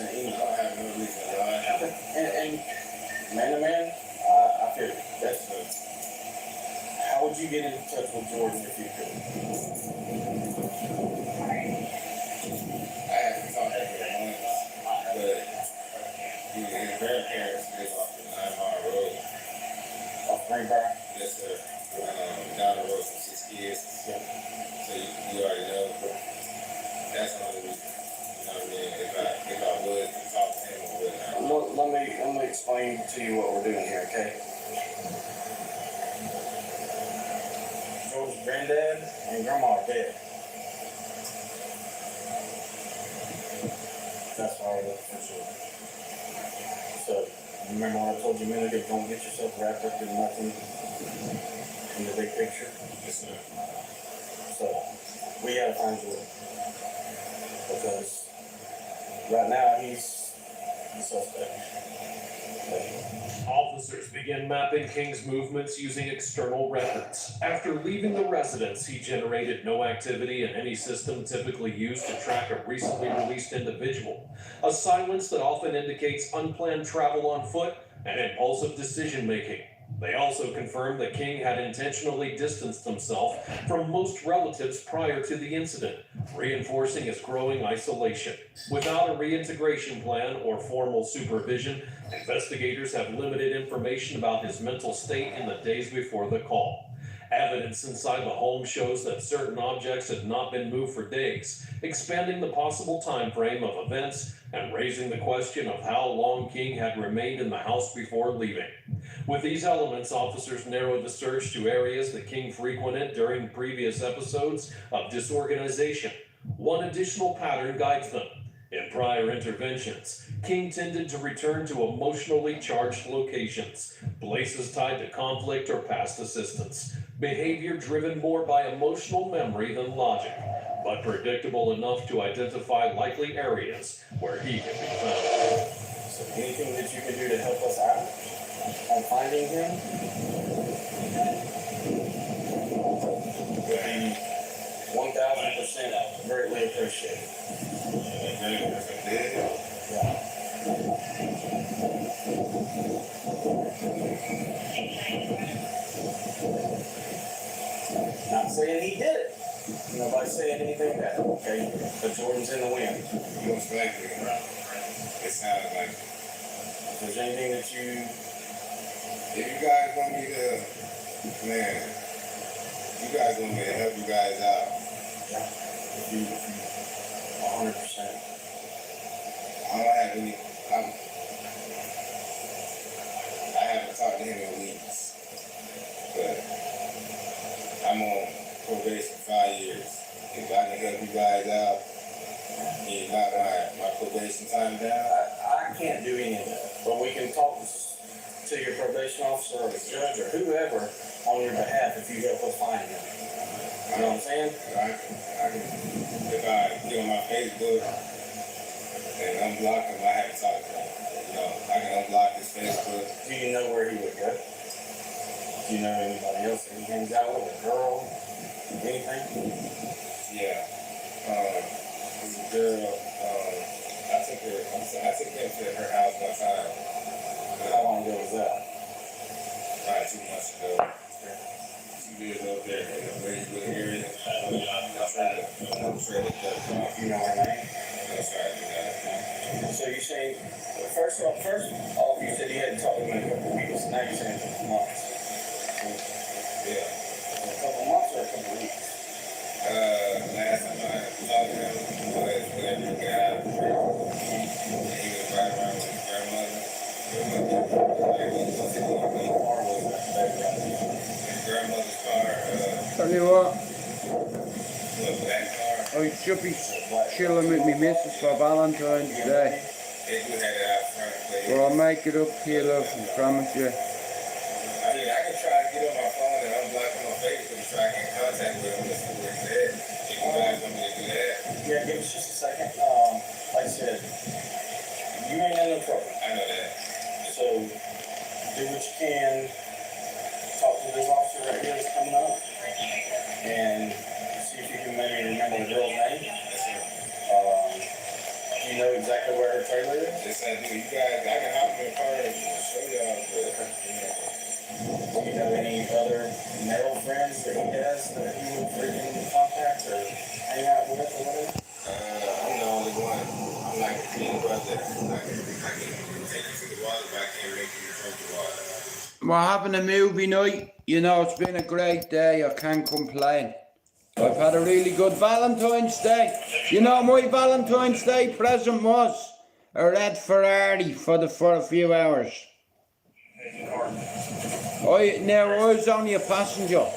reason I anyway. don't have no reason to lie. And man to man, I feel you. That's good. How would you get in touch with Jordan if you could? I haven't talked to him in months, but his grandparents live off the 9 Mile Road. Off Greenbrier? Yes, sir. Down the road from 6 kids. Yeah. So you already know. That's the only reason. You know what I mean? If I would talk to him or whatnot. Let me explain to you what we're doing here, okay? George's granddad and grandma are dead. That's why I look for sure. So, remember what I told you a minute ago, don't get yourself wrapped up in nothing in the big picture. Yes, sir. So, we gotta find Jordan. Because right now he's the suspect. Officers began mapping King's movements using external records. After leaving the residence, he generated no activity in any system typically used to track a recently released individual. A silence that often indicates unplanned travel on foot and impulsive decision-making. They also confirmed that King had intentionally distanced himself from most relatives prior to the incident, reinforcing his growing isolation. Without a reintegration plan or formal supervision, investigators have limited information about his mental state in the days before the call. Evidence inside the home shows that certain objects had not been moved for days, expanding the possible time frame of events and raising the question of how long King had remained in the house before leaving. With these elements, officers narrowed the search to areas that King frequented during previous episodes of disorganization. One additional pattern guides them. In prior interventions, King tended to return to emotionally charged locations, places tied to conflict or past assistance, behavior driven more by emotional memory than logic, but predictable enough to identify likely areas where he could be found. So anything that you can do to help us out on finding him would be 1000% greatly appreciated. Yeah. Not saying he did it. Nobody's saying anything bad, okay? But Jordan's in the wind. Most likely. It sounds like it. If there's anything that you... If you guys want me to, man, you guys want me to help you guys out. Yeah. If you 100%. I don't have any, I haven't talked to him in weeks, but I'm on probation 5 years. If I can help you guys out, and knock my probation time down. I can't do any of that, but we can talk to your probation officer or the judge or whoever on your behalf if you help us find him. You know what I'm saying? I can, if I get on my Facebook and unblock him, I have to talk to him. You know, I can unblock his Facebook. Do you know where he would go? Do you know anybody else that he hangs out with, a girl, anything? Yeah. There's a girl, I took her to her house one time. How long ago was that? Probably 2 months ago. She lives over there in a very good area. I'm sure that You know her name? that's right. So you're saying, first off, you said you hadn't talked to him in a couple of weeks. Now you're saying a couple months. Yeah. A couple months or a couple of weeks? Last time I talked to him was when he got out of prison. He was right around with his grandmother. His grandmother's car, Tell you what, was that car. I should be chilling with me missus for Valentine's Day. They do have it out front, but But I'll make it up to you, love, I promise you. I mean, I can try to get on my phone and unblock him on Facebook so I can get in contact with him and see where he's at. If you guys want me to do that. Yeah, give us just a second. Like I said, you ain't in no trouble. I know that. So do what you can. Talk to this officer right here that's coming up. And see if you can maybe remember the girl's name. Yes, sir. Do you you know exactly where her trailer is? Yes, I do. You guys, I can hop in the car and show y'all, but Do you know any other male friends that he has that he would freaking contact or hang out with or whatever? I'm the only one. I'm like the clean brother. I can take you to the water, but I can't make you drink the water. We're having a movie night. You know, it's been a great day. I can't complain. I've had a really good Valentine's Day. You know, my Valentine's Day present was a red Ferrari for a few hours. I was only a passenger.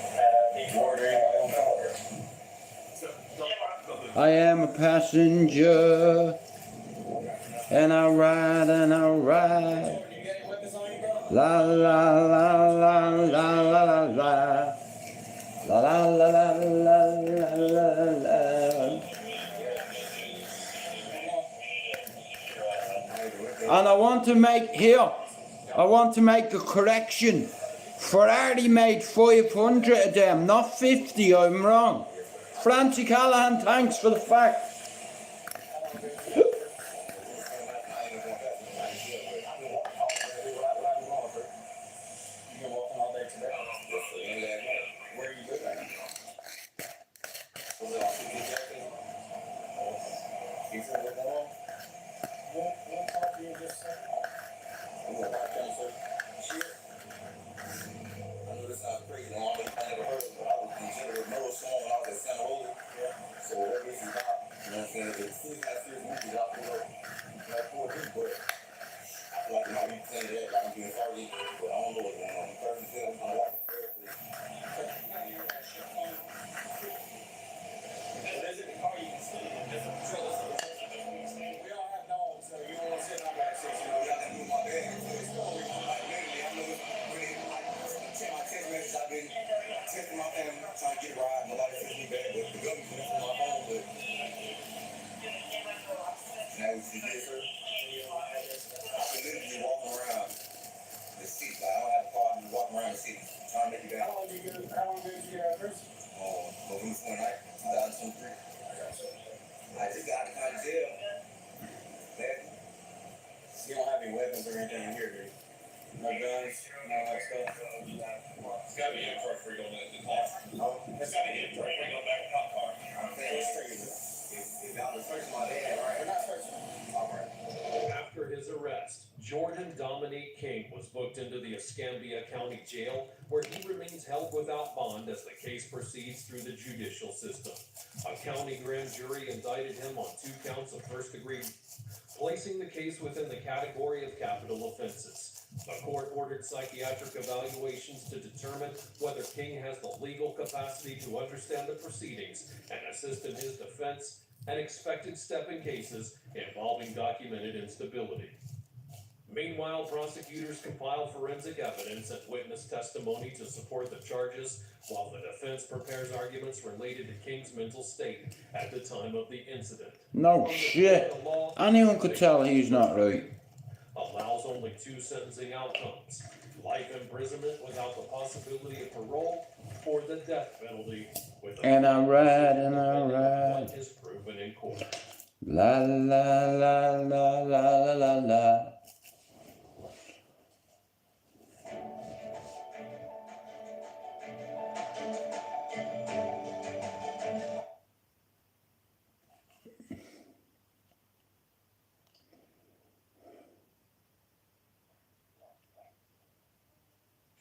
I am a passenger, and I ride and I ride. La la la la la la la la. La la la la la la la. And I want to make a correction. Ferrari made 500 of them, not 50, I'm wrong. Francie Callahan, thanks for the fact. You don't have any weapons or anything in here, do you? No guns, no that stuff? It's gotta be in a truck for you on the car. Oh, It's gotta be in a truck for you on back top car. I'm saying, it's crazy. If y'all was searching my dad, all right, we're not searching. All right. After his arrest, Jordan Dominique King was booked into the Escambia County Jail, where he remains held without bond as the case proceeds through the judicial system. A county grand jury indicted him on 2 counts of first-degree, placing the case within the category of capital offenses. The court ordered psychiatric evaluations to determine whether King has the legal capacity to understand the proceedings and assist in his defense, an expected step in cases involving documented instability. Meanwhile, prosecutors compile forensic evidence and witness testimony to support the charges, while the defense prepares arguments related to King's mental state at the time of the incident. No shit. Anyone could tell he's not right. Allows only 2 sentencing outcomes: life imprisonment without the possibility of parole, or the death penalty with a And I ride. what is proven in court. La la la la la la la.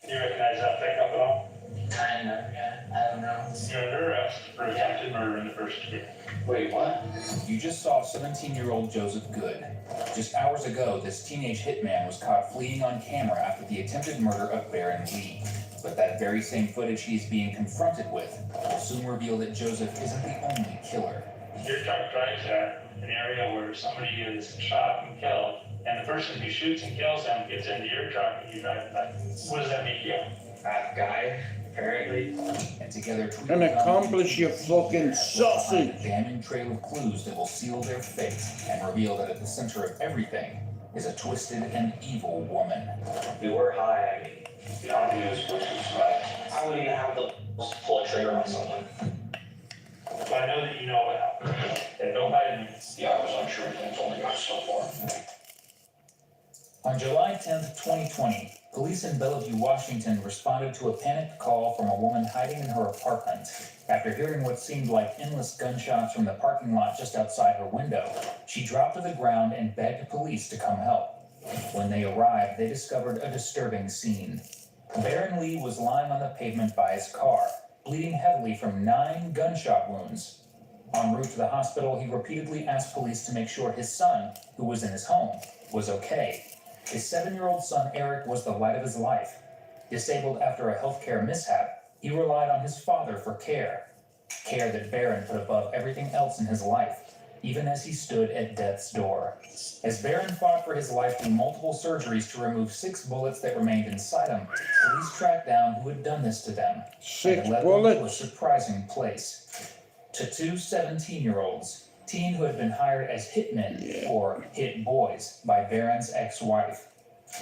You recognize that pickup at all? Kind of, yeah. I don't know. You're under arrest for attempted murder in the first degree. Wait, what? You just saw 17-year-old Joseph Good. Just hours ago, this teenage hitman was caught fleeing on camera after the attempted murder of Baron Lee. But that very same footage he's being confronted with will soon reveal that Joseph isn't the only killer. Your truck drives an area where somebody is shot and killed, and the person who shoots and kills them gets into your truck and you drive it back. What does that make you? That guy, apparently. And together, And accomplish your fucking find sausage. a damning trail of clues that will seal their fate and reveal that at the center of everything is a twisted and evil woman. We were high, I mean. The obvious, which is right. I wouldn't even have the pull a trigger on someone. But I know that you know what happened. And nobody, yeah, I was unsure, things only got so far. On July 10th, 2020, police in Bellevue, Washington responded to a panicked call from a woman hiding in her apartment. After hearing what seemed like endless gunshots from the parking lot just outside her window, she dropped to the ground and begged police to come help. When they arrived, they discovered a disturbing scene. Baron Lee was lying on the pavement by his car, bleeding heavily from 9 gunshot wounds. En route to the hospital, he repeatedly asked police to make sure his son, who was in his home, was okay. His 7-year-old son, Eric, was the light of his life. Disabled after a healthcare mishap, he relied on his father for care. Care that Baron put above everything else in his life, even as he stood at death's door. As Baron fought for his life through multiple surgeries to remove 6 bullets that remained inside him, police tracked down who had done this to them. 6 and led bullets? them to a surprising place. To 2 17-year-olds. Teen who had been hired as hitmen or hit boys by Baron's ex-wife.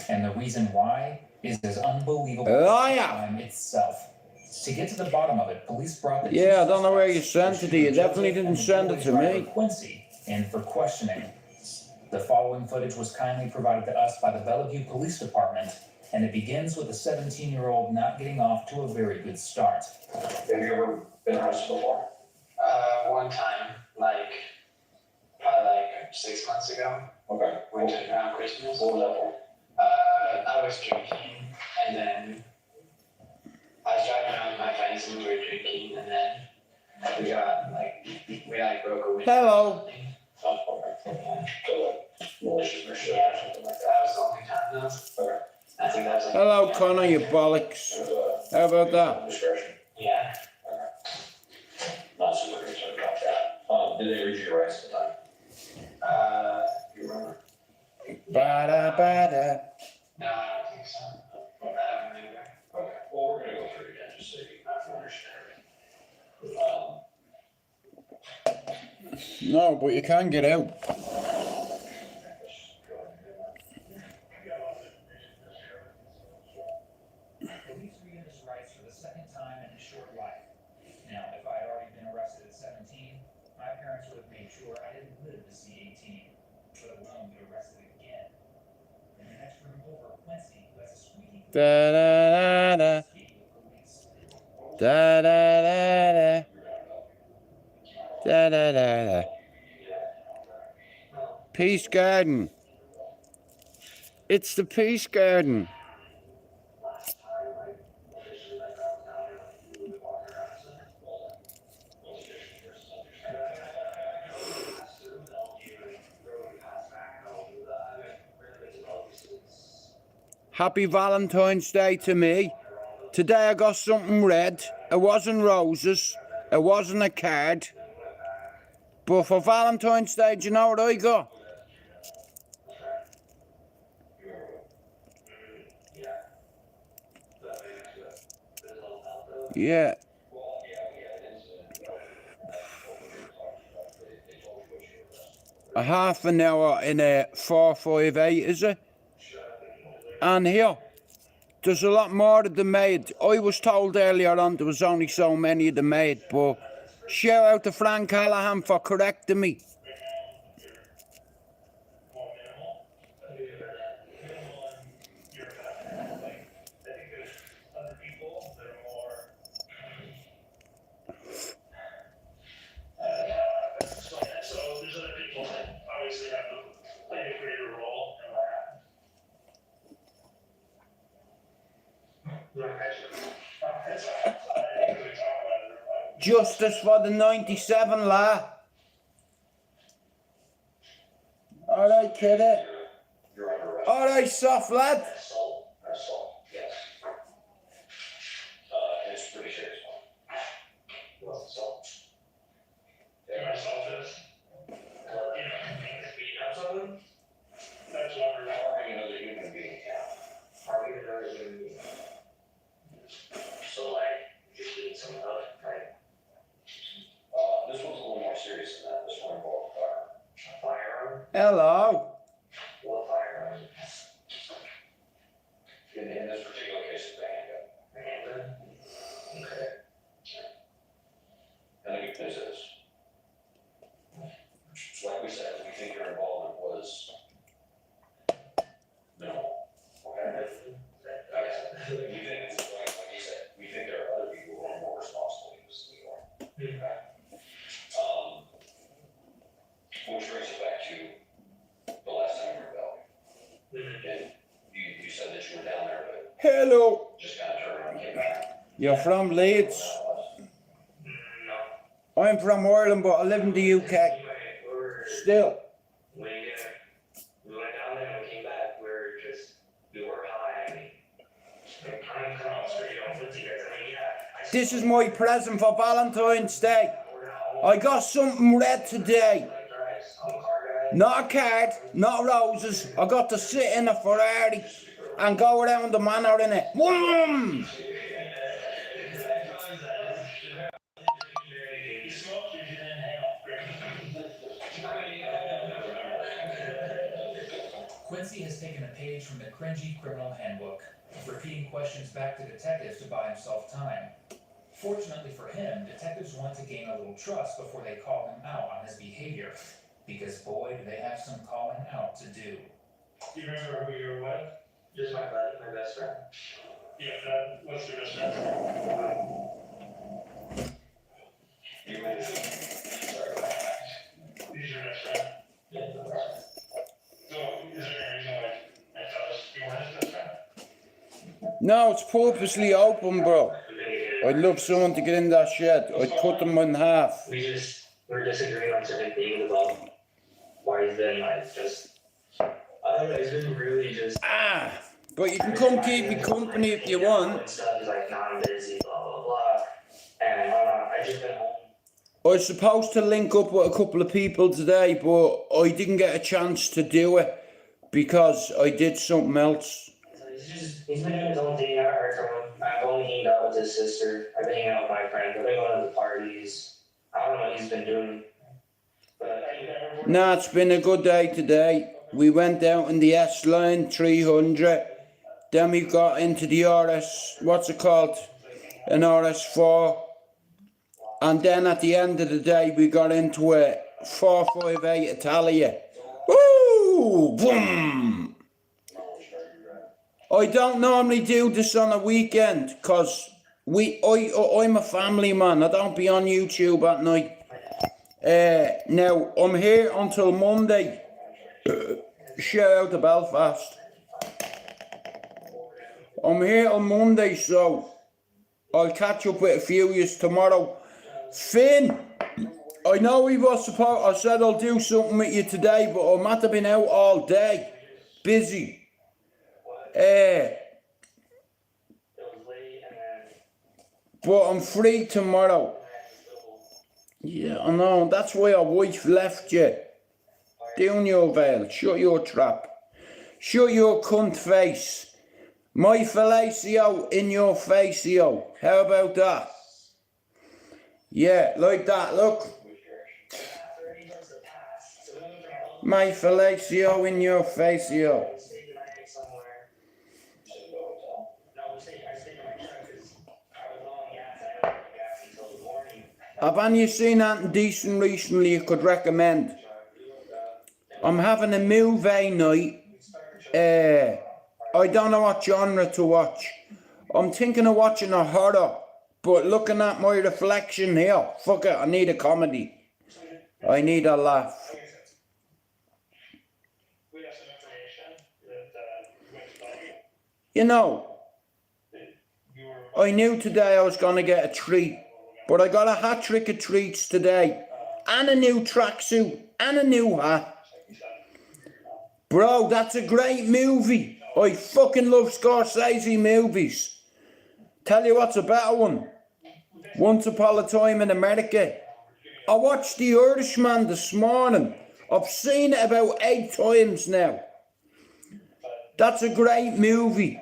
And the reason why is as unbelievable as the crime itself. To get to the bottom of it, police brought the Yeah, I don't know where you sent it to. You definitely didn't send it to me. Quincy in for questioning. The following footage was kindly provided to us by the Bellevue Police Department, and it begins with a 17-year-old not getting off to a very good start. Have you ever been arrested before? One time, probably 6 months ago. Okay. Winter around Christmas. What was that for? I was drinking, and then I was driving around with my friends and we were drinking, and then we broke a window. Hello. Oh, okay. Yeah. So, malicious or shit or something like that. That was the only time though. Okay. I think that was Hello, Connor, you bollocks. How about that? Discretion. Yeah. Not super concerned about that. Did they read your rights at the time? You remember? Ba-da-ba-da. No, I don't think so. I don't remember. Okay. Well, we're gonna go through it again, just so you understand. No, but you can get out. Police regained his rights for the second time in his short life. Now, if I had already been arrested at 17, my parents would have made sure I didn't live to see 18, let alone get arrested again. In the next room over, Quincy, who has a squeaky Da-da-da-da. police. Da-da-da-da. Da-da-da-da. Peace Garden. It's the Peace Garden. Happy Valentine's Day to me. Today I got something red. It wasn't roses. It wasn't a card. But for Valentine's Day, do you know what I got? Yeah. A half an hour in a 458, is it? And here, there's a lot more of them made. I was told earlier on there was only so many of them made, but shout out to Frank Callahan for correcting me. Justice for the 97, la. Alright, kiddo. Alright, soft lad. Assault, yes. It's pretty serious one. What's assault? Yeah, assault is. Beat up someone? That's what we're harming another human being. Harming another human being. So just beating someone up, right? This one's a little more serious than that. This one involved a firearm. Hello. What firearm? In this particular case, it's a handgun. A handgun? Okay. And the good news is, Hello. Just got to turn around and get back. You're from Leeds? No. I'm from Ireland, but I live in the UK. Anyway, we're, Still. we went down there and we came back. We were high. I mean, I'm coming out straight on with you guys. I mean, yeah. This is my present for Valentine's Day. I got something red today. Not a card, not roses. I got to sit in a Ferrari and go around the manor in it. Vroom! Quincy has taken a page from the cringy criminal handbook, repeating questions back to detectives to buy himself time. Fortunately for him, detectives want to gain a little trust before they call him out on his behavior, because boy, do they have some calling out to do. Do you remember who you were with? Just my buddy, my best friend. Yeah, what's your best friend? You might have sorry about that. He's your best friend. Yeah, So, is there any reason why I thought you weren't his best friend? No, it's purposely open, bro. I'd love someone to get in that shed. I'd cut them in half. We're disagreeing on certain things about why he's been like I don't know, he's been really just. But you can come keep me company if you want. And stuff, he's like, nah, I'm busy, blah, blah, blah. And I just been home. I was supposed to link up with a couple of people today, but I didn't get a chance to do it because I did something else. So he's been doing his own thing. I heard from him. I've only hanged out with his sister. I've been hanging out with my friends. I've been going to the parties. I don't know what he's been doing. But Nah, it's been a good day today. We went out in the S-Line 300. Then we got into the RS, what's it called? An RS4. And then at the end of the day, we got into a 458 Italia. Woo! Boom! I don't normally do this on a weekend because I'm a family man. I don't be on YouTube at night. Now, I'm here until Monday. Shout out to Belfast. I'm here on Monday, so I'll catch up with a few of you tomorrow. Finn, I know we was supposed, I said I'll do something with you today, but I might have been out all day. Busy. But I'm free tomorrow. Yeah, I know. That's why your wife left you. Down your veil. Shut your trap. Shut your cunt face. My fellatio in your facio. How about that? Yeah, like that, look. My fellatio in your facio. Have you seen anything decent recently you could recommend? I'm having a movie night. I don't know what genre to watch. I'm thinking of watching a horror, but looking at my reflection here, fuck it, I need a comedy. I need a laugh. You know, I knew today I was going to get a treat, but I got a hat trick of treats today, and a new tracksuit, and a new hat. Bro, that's a great movie. I fucking love Scorsese movies. Tell you what's a better one. Once Upon a Time in America. I watched The Irishman this morning. I've seen it about 8 times now. That's a great movie.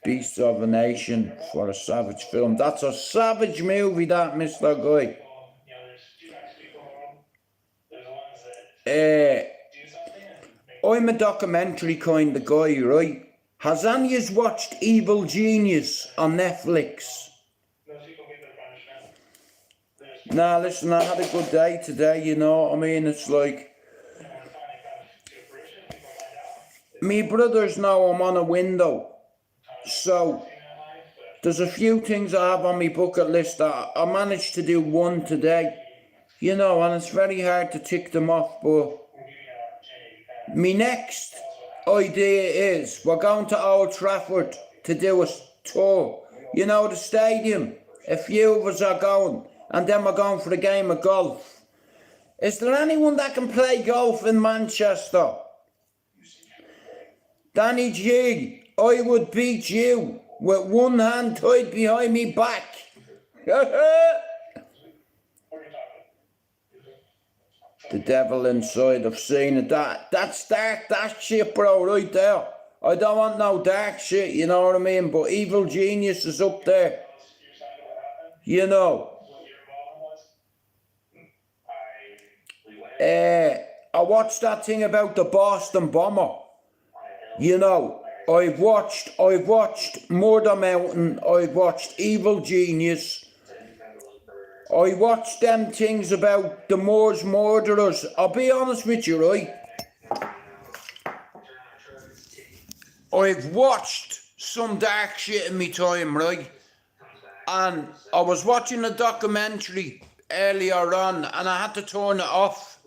Beasts of a Nation for a savage film. That's a savage movie, that, Mr. Guy. I'm a documentary kind of guy, right? Has any of you watched Evil Genius on Netflix? Nah, listen, I had a good day today, you know what I mean? It's like... Me brothers know I'm on a window. So, there's a few things I have on my bucket list that I managed to do one today. You know, and it's very hard to tick them off, but... Me next idea is we're going to Old Trafford to do a tour. You know, the stadium. A few of us are going. And then we're going for a game of golf. Is there anyone that can play golf in Manchester? Danny G, I would beat you with one hand tied behind me back. The devil inside, I've seen it. That's dark, that shit, bro, right there. I don't want no dark shit, you know what I mean? But Evil Genius is up there. You know. I watched that thing about the Boston bomber. You know, I've watched Murder Mountain, I've watched Evil Genius. I watched them things about the Moors murderers. I'll be honest with you, right? I've watched some dark shit in me time, right? And I was watching a documentary earlier on and I had to turn it off.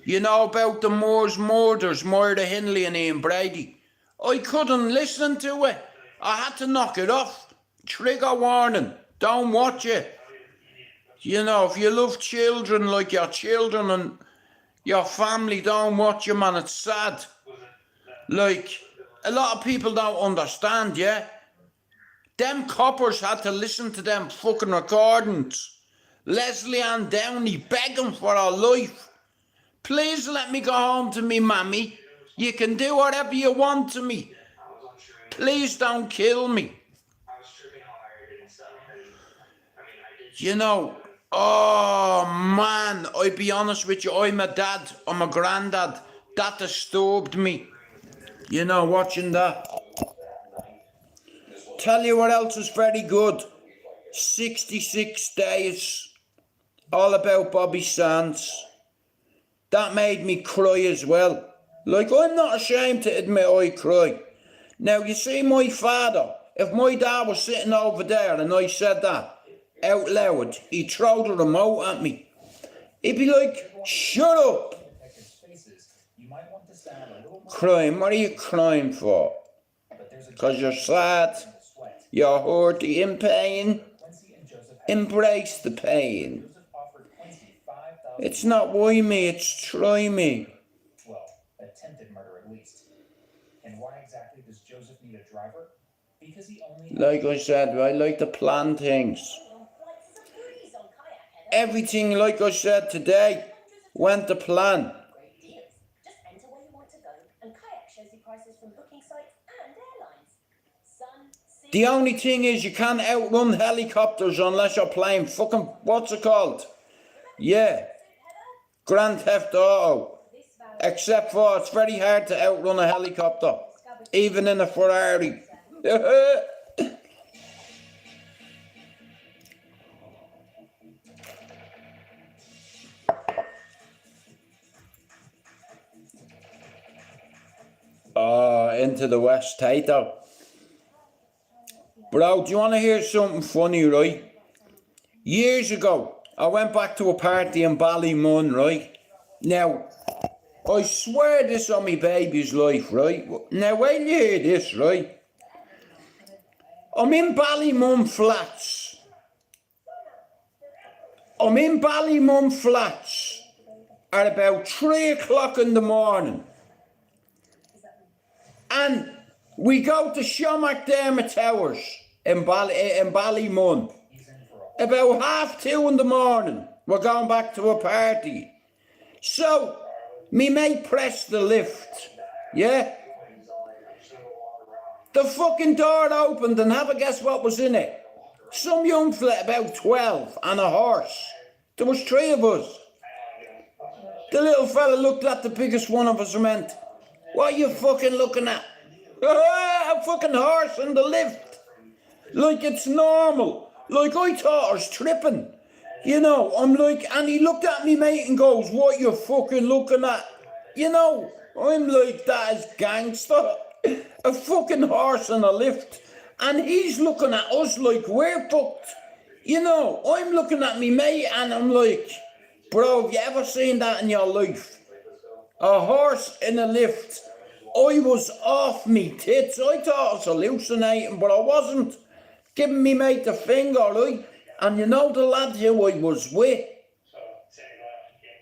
You know about the Moors murders, Moira Hindley and Ian Brady. I couldn't listen to it. I had to knock it off. Trigger warning. Don't watch it. You know, if you love children like your children and your family, don't watch it, man. It's sad. Like, a lot of people don't understand, yeah? Them coppers had to listen to them fucking recordings. Leslie Ann Downey begging for her life. Please let me go home to me, mammy. You can do whatever you want to me. Please don't kill me. You know, oh man, I'll be honest with you, I'm a dad, I'm a granddad. That disturbed me. You know, watching that. Tell you what else is very good. 66 Days. All about Bobby Sands. That made me cry as well. Like, I'm not ashamed to admit I cry. Now, you see my father, if my dad was sitting over there and I said that out loud, he'd throw the remote at me. He'd be like, shut up. Crying, what are you crying for? Because you're sad, you're hurt, you're in pain. Embrace the pain. It's not why me, it's try me. Well, attempted murder at least. And why exactly does Joseph need a driver? Because he only... Like I said, I like to plan things. Everything, like I said today, went to plan. The only thing is you can't outrun helicopters unless you're playing fucking, what's it called? Yeah, Grand Theft Auto. Except for it's very hard to outrun a helicopter, even in a Ferrari. Into the West Tato. Bro, do you want to hear something funny, right? Years ago, I went back to a party in Ballymun, right? Now, I swear this on my baby's life, right? Now, when you hear this, right? I'm in Ballymun Flats. At about 3 o'clock in the morning. And we go to Sean McDermott Towers in Ballymun. About 2:30 in the morning, we're going back to a party. So, me mate pressed the lift, yeah? The fucking door opened and have a guess what was in it? Some young fella about 12 and a horse. There was 3 of us. The little fella looked at the biggest one of us and went, what are you fucking looking at? A fucking horse in the lift. Like it's normal. Like I thought I was tripping. You know, I'm like, and he looked at me mate and goes, what you fucking looking at? You know, I'm like, that is gangster. A fucking horse in a lift. And he's looking at us like we're fucked. You know, I'm looking at me mate and I'm like, bro, have you ever seen that in your life? A horse in a lift. I was off me tits. I thought I was hallucinating, but I wasn't. Giving me mate the finger, right? And you know the lad who I was with? So, say left, came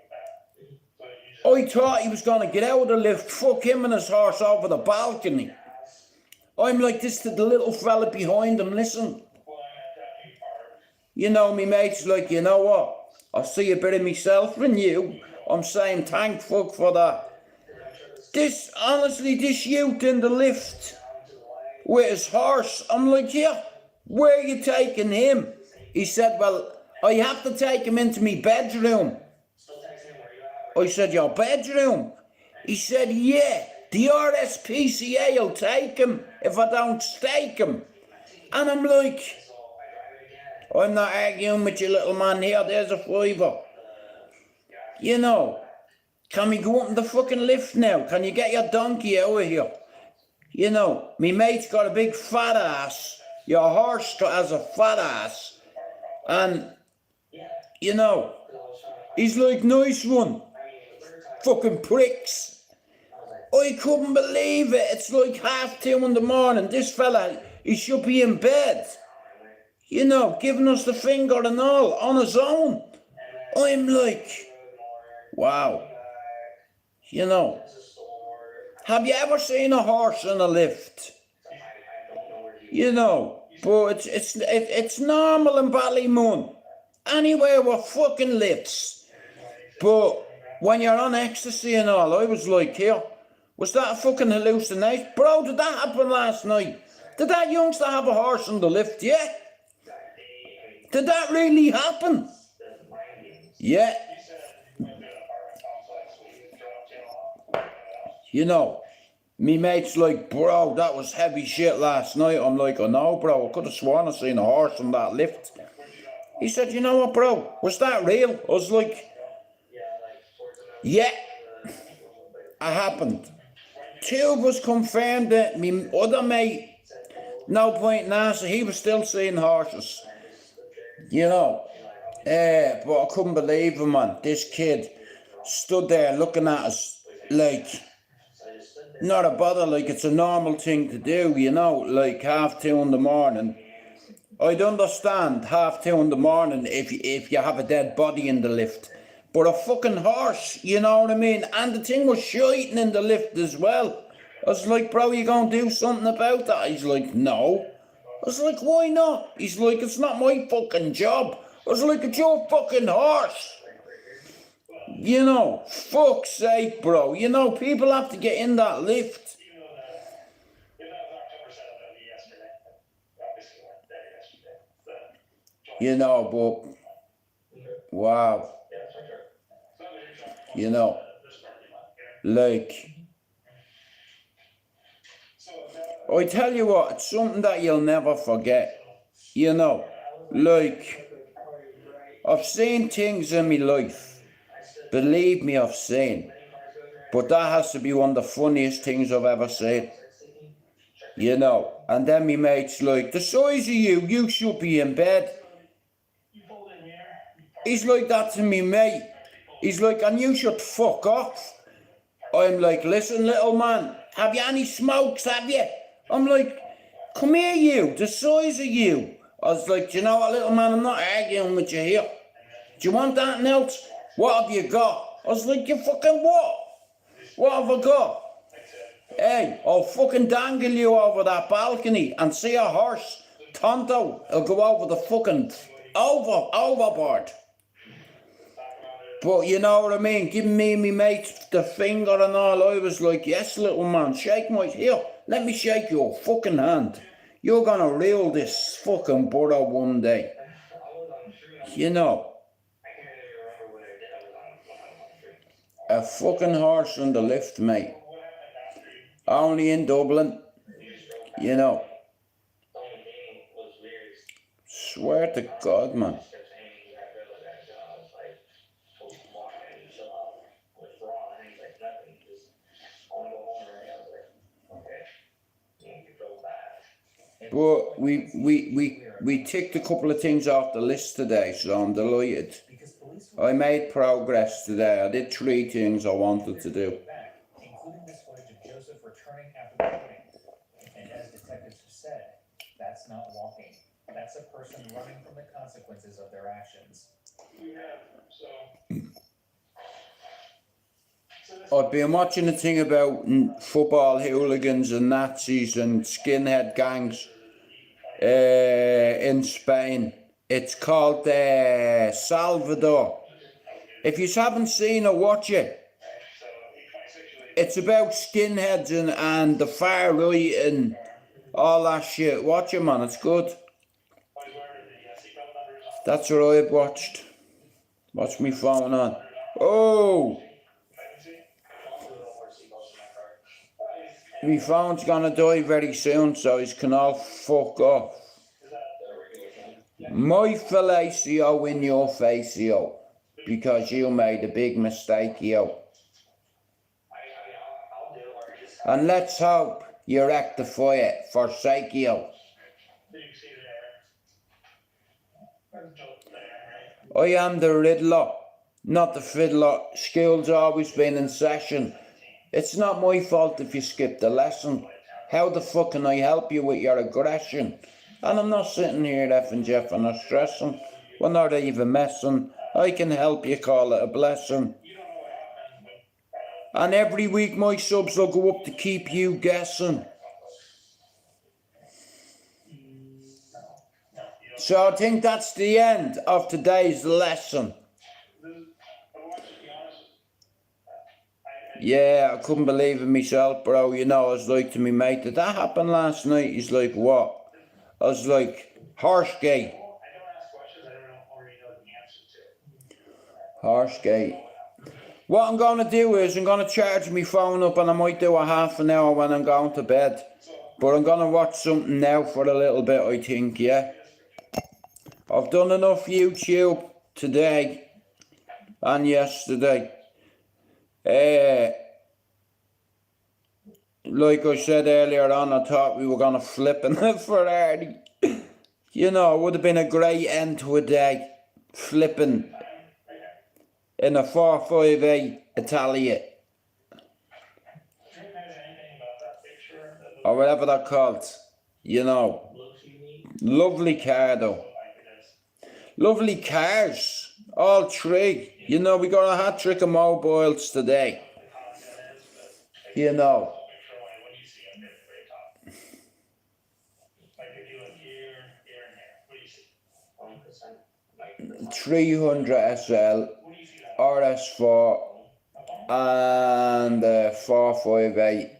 back. So you I thought he was going to get out of the lift, fuck him and his horse over the balcony. I'm like this to the little fella behind him, listen. You know, me mate's like, you know what? I see a bit of myself in you. I'm saying thank fuck for that. This, honestly, this youth in the lift with his horse, I'm like, yeah, where are you taking him? He said, well, I have to take him into my bedroom. I said, your bedroom? He said, yeah, the RSPCA will take him if I don't stake him. And I'm like, I'm not arguing with you, little man, here, there's a fiver. You know, can we go up in the fucking lift now? Can you get your donkey out of here? You know, me mate's got a big fat ass. Your horse has a fat ass. And, you know, he's like, nice one. Fucking pricks. I couldn't believe it. It's like 2:30 in the morning. This fella, he should be in bed. You know, giving us the finger and all, on his own. I'm like, wow. You know, have you ever seen a horse in a lift? You know, but it's normal in Ballymun. Anywhere with fucking lifts. But when you're on ecstasy and all, I was like, here, was that a fucking hallucination? Bro, did that happen last night? Did that youngster have a horse in the lift? Yeah. Did that really happen? Yeah. You know, me mate's like, bro, that was heavy shit last night. I'm like, oh no, bro, I could have sworn I seen a horse in that lift. He said, you know what, bro, was that real? I was like, yeah, it happened. 2 of us confirmed it. Me other mate, no point in asking, he was still seeing horses. You know, but I couldn't believe him, man. This kid stood there looking at us like, not a bother, like it's a normal thing to do, you know, like 2:30 in the morning. I'd understand 2:30 in the morning if you have a dead body in the lift. But a fucking horse, you know what I mean? And the thing was shiting in the lift as well. I was like, bro, you gonna do something about that? He's like, no. I was like, why not? He's like, it's not my fucking job. I was like, it's your fucking horse. You know, fuck's sake, bro. You know, people have to get in that lift. You know, but, wow. You know, like, I tell you what, it's something that you'll never forget. You know, like, I've seen things in my life. Believe me, I've seen. But that has to be one of the funniest things I've ever seen. You know, and then me mate's like, the size of you should be in bed. He's like that to me, mate. He's like, and you should fuck off. I'm like, listen, little man, have you any smokes, have you? I'm like, come here, you, the size of you. I was like, do you know what, little man, I'm not arguing with you here. Do you want anything else? What have you got? I was like, you fucking what? What have I got? Hey, I'll fucking dangle you over that balcony and see a horse. Tonto, I'll go over the fucking, overboard. But you know what I mean, giving me mate the finger and all, I was like, yes, little man, shake my, here, let me shake your fucking hand. You're gonna reel this fucking butter one day. You know. A fucking horse in the lift, mate. Only in Dublin. You know. Swear to God, man. But we ticked a couple of things off the list today, so I'm delighted. I made progress today. I did 3 things I wanted to do. that's not walking. That's a person running from the consequences of their actions. I've been watching a thing about football hooligans and Nazis and skinhead gangs in Spain. It's called Salvador. If you haven't seen it, watch it. It's about skinheads and the far right and all that shit. Watch it, man. It's good. That's what I've watched. Watch me phone on. Oh! My phone's gonna die very soon, so he can all fuck off. My fellatio in your face, yo. Because you made a big mistake, yo. And let's hope you rectify it for sake, yo. I am the Riddler, not the fiddler. School's always been in session. It's not my fault if you skipped the lesson. How the fuck can I help you with your aggression? And I'm not sitting here effing jeffing or stressing. We're not even messing. I can help you, call it a blessing. And every week my subs will go up to keep you guessing. So I think that's the end of today's lesson. Yeah, I couldn't believe it myself, bro. You know, I was like to me mate, did that happen last night? He's like, what? I was like, Horsegate. Horsegate. What I'm going to do is I'm going to charge my phone up and I might do a half an hour when I'm going to bed. But I'm going to watch something now for a little bit, I think, yeah. I've done enough YouTube today and yesterday. Like I said earlier on, I thought we were going to flip in a Ferrari. You know, it would have been a great end to a day. Flipping in a 458 Italia. Or whatever they're called. You know. Lovely car though. Lovely cars. All three. You know, we got a hat trick of mobiles today. You know. 300 SL, RS4, and 458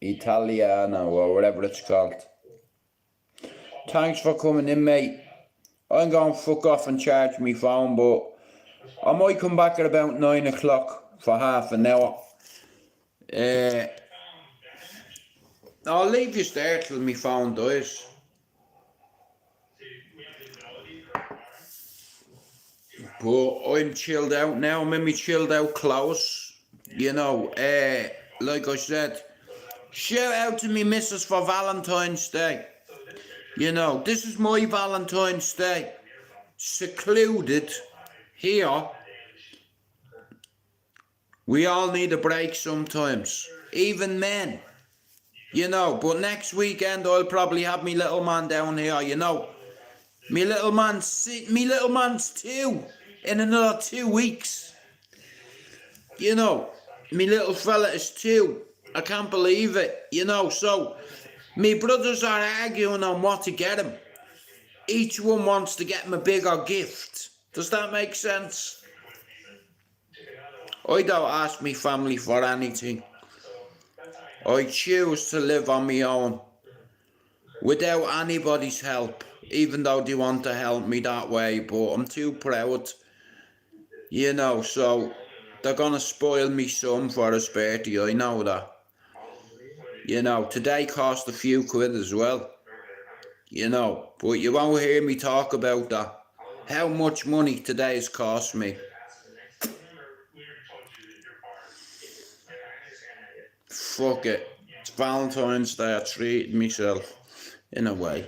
Italiano, or whatever it's called. Thanks for coming in, mate. I'm going to fuck off and charge my phone, but I might come back at about 9 o'clock for half an hour. I'll leave you there till my phone dies. But I'm chilled out now. I'm in my chilled out clothes. You know, like I said, shout out to me missus for Valentine's Day. You know, this is my Valentine's Day. Secluded here. We all need a break sometimes. Even men. You know, but next weekend I'll probably have me little man down here, you know. Me little man's 2 in another 2 weeks. You know, me little fella is 2. I can't believe it, you know. So, me brothers are arguing on what to get him. Each one wants to get him a bigger gift. Does that make sense? I don't ask me family for anything. I choose to live on my own. Without anybody's help. Even though they want to help me that way. But I'm too proud. You know, so they're going to spoil me some for his birthday. I know that. You know, today cost a few quid as well. You know, but you won't hear me talk about that. How much money today's cost me. Fuck it. It's Valentine's Day. I treated myself. In a way.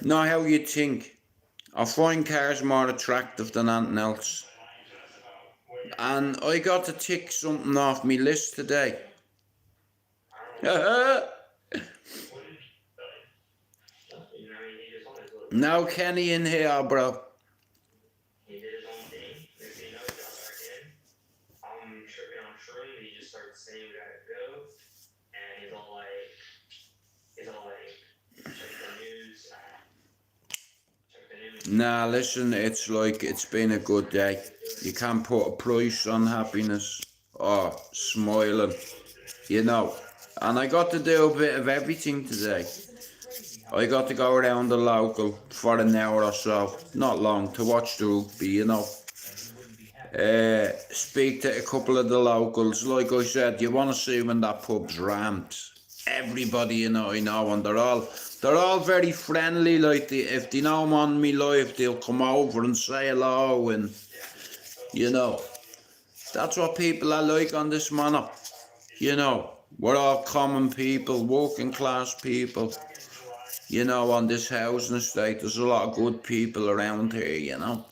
Not how you think. I find cars more attractive than anything else. And I got to tick something off my list today. No Kenny in here, bro. He did his own thing. Next thing you know, he got back in. I'm tripping on shroom. He just started saying we gotta go. And he's all like, check the news. Check the news. Nah, listen, it's like, it's been a good day. You can't put a price on happiness or smiling, you know. And I got to do a bit of everything today. I got to go around the local for an hour or so, not long, to watch the rugby, you know. Speak to a couple of the locals. Like I said, you want to see when that pub's rammed. Everybody, you know, I know, and they're all very friendly. Like, if they know I'm on me live, they'll come over and say hello, and, you know, that's what people are like on this manor. You know, we're all common people, working class people. You know, on this housing estate, there's a lot of good people around here, you know.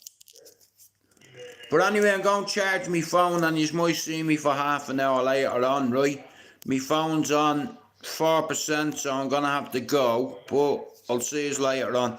But anyway, I'm going to charge my phone, and you might see me for half an hour later on, right? My phone's on 4%, so I'm going to have to go, but I'll see you later on.